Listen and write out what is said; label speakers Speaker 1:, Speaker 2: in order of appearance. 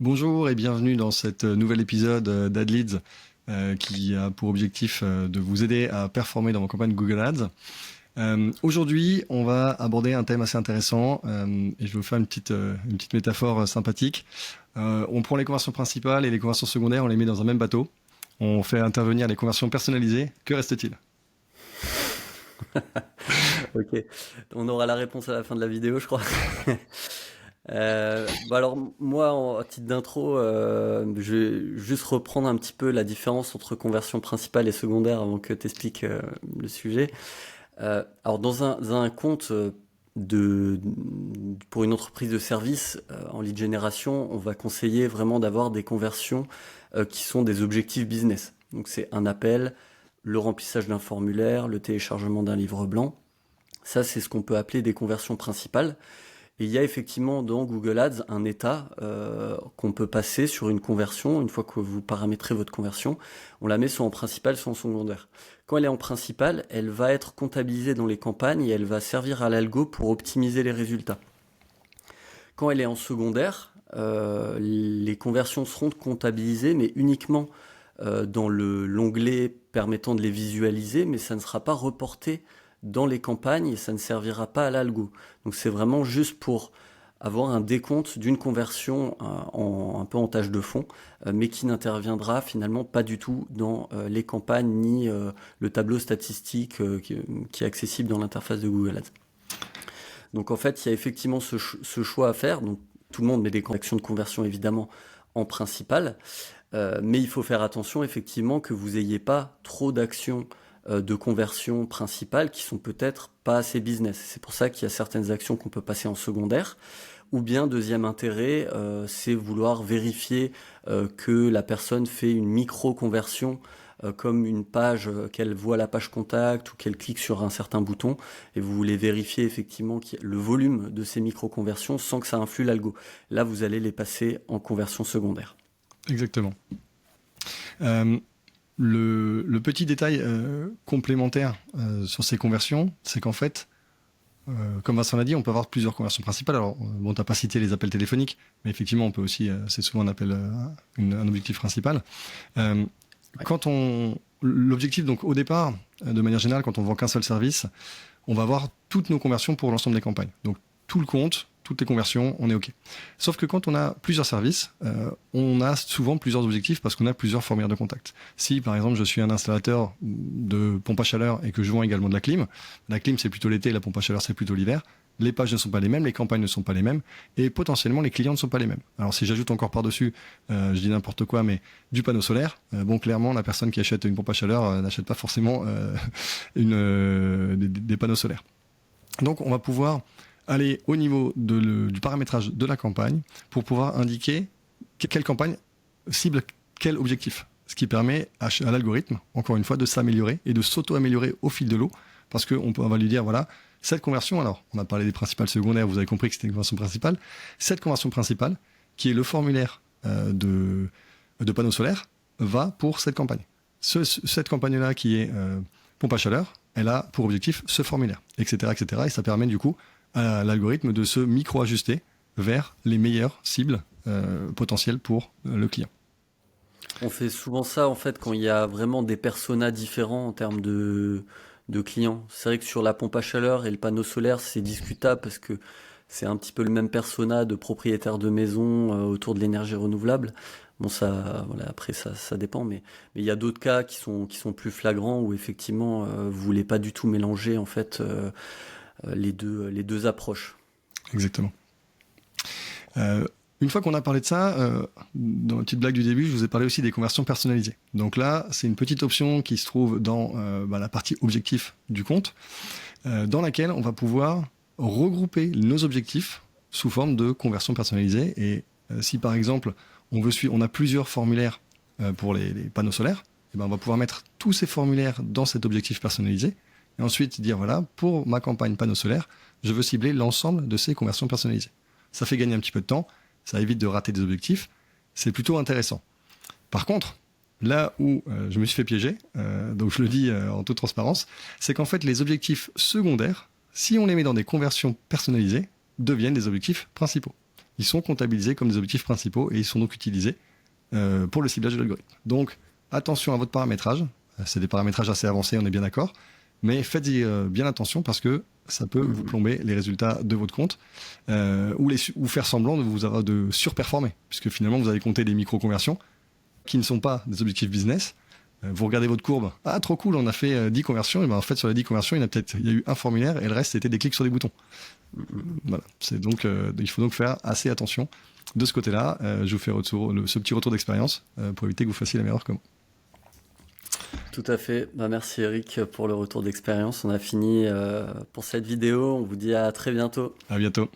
Speaker 1: Bonjour et bienvenue dans cet nouvel épisode d'AdLeads qui a pour objectif de vous aider à performer dans vos campagnes Google Ads. Aujourd'hui, on va aborder un thème assez intéressant et je vais vous faire une petite métaphore sympathique. On prend les conversions principales et les conversions secondaires, on les met dans un même bateau. On fait intervenir les conversions personnalisées. Que reste-t-il?
Speaker 2: Ok, on aura la réponse à la fin de la vidéo, je crois. Alors moi, à titre d'intro, je vais juste reprendre un petit peu la différence entre conversion principale et secondaire avant que tu expliques le sujet. Alors dans un compte pour une entreprise de service en lead génération, on va conseiller vraiment d'avoir des conversions qui sont des objectifs business. Donc c'est un appel, le remplissage d'un formulaire, le téléchargement d'un livre blanc. Ça, c'est ce qu'on peut appeler des conversions principales. Et il y a effectivement dans Google Ads un état qu'on peut passer sur une conversion. Une fois que vous paramétrez votre conversion, on la met soit en principal, soit en secondaire. Quand elle est en principal, elle va être comptabilisée dans les campagnes et elle va servir à l'algo pour optimiser les résultats. Quand elle est en secondaire, les conversions seront comptabilisées, mais uniquement dans l'onglet permettant de les visualiser, mais ça ne sera pas reporté dans les campagnes et ça ne servira pas à l'algo. Donc c'est vraiment juste pour avoir un décompte d'une conversion un peu en tâche de fond, mais qui n'interviendra finalement pas du tout dans les campagnes ni le tableau statistique qui est accessible dans l'interface de Google Ads. Donc en fait, il y a effectivement ce choix à faire. Donc tout le monde met des actions de conversion évidemment en principal, mais il faut faire attention effectivement que vous n'ayez pas trop d'actions de conversion principale qui sont peut-être pas assez business. C'est pour ça qu'il y a certaines actions qu'on peut passer en secondaire. Ou bien, deuxième intérêt, c'est vouloir vérifier que la personne fait une micro-conversion comme une page, qu'elle voit la page contact ou qu'elle clique sur un certain bouton, et vous voulez vérifier effectivement le volume de ces micro-conversions sans que ça influe l'algo. Là, vous allez les passer en conversion secondaire.
Speaker 1: Exactement. Le petit détail complémentaire sur ces conversions, c'est qu'en fait, comme Vincent l'a dit, on peut avoir plusieurs conversions principales. Alors, bon, t'as pas cité les appels téléphoniques, mais effectivement, on peut aussi, c'est souvent un appel, un objectif principal. Ouais. L'objectif, donc, au départ, de manière générale, quand on vend qu'un seul service, on va avoir toutes nos conversions pour l'ensemble des campagnes. Donc, tout le compte, toutes les conversions, on est OK. Sauf que quand on a plusieurs services, on a souvent plusieurs objectifs parce qu'on a plusieurs formulaires de contact. Si, par exemple, je suis un installateur de pompe à chaleur et que je vends également de la clim, c'est plutôt l'été, la pompe à chaleur, c'est plutôt l'hiver, les pages ne sont pas les mêmes, les campagnes ne sont pas les mêmes, et potentiellement, les clients ne sont pas les mêmes. Alors, si j'ajoute encore par-dessus, je dis n'importe quoi, mais du panneau solaire, bon, clairement, la personne qui achète une pompe à chaleur n'achète pas forcément des panneaux solaires. Donc, on va pouvoir aller au niveau du paramétrage de la campagne pour pouvoir indiquer quelle campagne cible quel objectif. Ce qui permet à l'algorithme, encore une fois, de s'améliorer et de s'auto-améliorer au fil de l'eau parce qu'on va lui dire, voilà, cette conversion, alors on a parlé des principales secondaires, vous avez compris que c'était une conversion principale, cette conversion principale, qui est le formulaire de panneaux solaires, va pour cette campagne. Cette campagne-là qui est pompe à chaleur, elle a pour objectif ce formulaire, etc., etc. Et ça permet du coup à l'algorithme de se micro-ajuster vers les meilleures cibles potentielles pour le client.
Speaker 2: On fait souvent ça en fait quand il y a vraiment des personas différents en termes de clients. C'est vrai que sur la pompe à chaleur et le panneau solaire, c'est discutable parce que c'est un petit peu le même persona de propriétaire de maison autour de l'énergie renouvelable. Bon, ça, voilà, après ça dépend, mais il y a d'autres cas qui sont plus flagrants où effectivement vous voulez pas du tout mélanger en fait les deux approches.
Speaker 1: Exactement. Une fois qu'on a parlé de ça, dans la petite blague du début, je vous ai parlé aussi des conversions personnalisées. Donc là, c'est une petite option qui se trouve dans la partie objectif du compte, dans laquelle on va pouvoir regrouper nos objectifs sous forme de conversions personnalisées. Et si par exemple, on a plusieurs formulaires pour les panneaux solaires, et ben on va pouvoir mettre tous ces formulaires dans cet objectif personnalisé, et ensuite dire, voilà, pour ma campagne panneaux solaires, je veux cibler l'ensemble de ces conversions personnalisées. Ça fait gagner un petit peu de temps, ça évite de rater des objectifs, c'est plutôt intéressant. Par contre, là où je me suis fait piéger, donc je le dis en toute transparence, c'est qu'en fait les objectifs secondaires, si on les met dans des conversions personnalisées, deviennent des objectifs principaux. ils sont comptabilisés comme des objectifs principaux et ils sont donc utilisés pour le ciblage de l'algorithme. Donc, attention à votre paramétrage. C'est des paramétrages assez avancés, on est bien d'accord. Mais faites-y bien attention parce que ça peut vous plomber les résultats de votre compte ou faire semblant de surperformer. Puisque finalement, vous allez compter des micro-conversions qui ne sont pas des objectifs business. Vous regardez votre courbe. Ah, trop cool, on a fait 10 conversions. Et ben, en fait, sur les 10 conversions, il y a eu un formulaire et le reste, c'était des clics sur des boutons. Voilà. Il faut donc faire assez attention de ce côté-là. Je vous fais ce petit retour d'expérience pour éviter que vous fassiez la même erreur que moi.
Speaker 2: Tout à fait. Merci Eric pour le retour d'expérience. On a fini pour cette vidéo. On vous dit à très bientôt.
Speaker 1: À bientôt.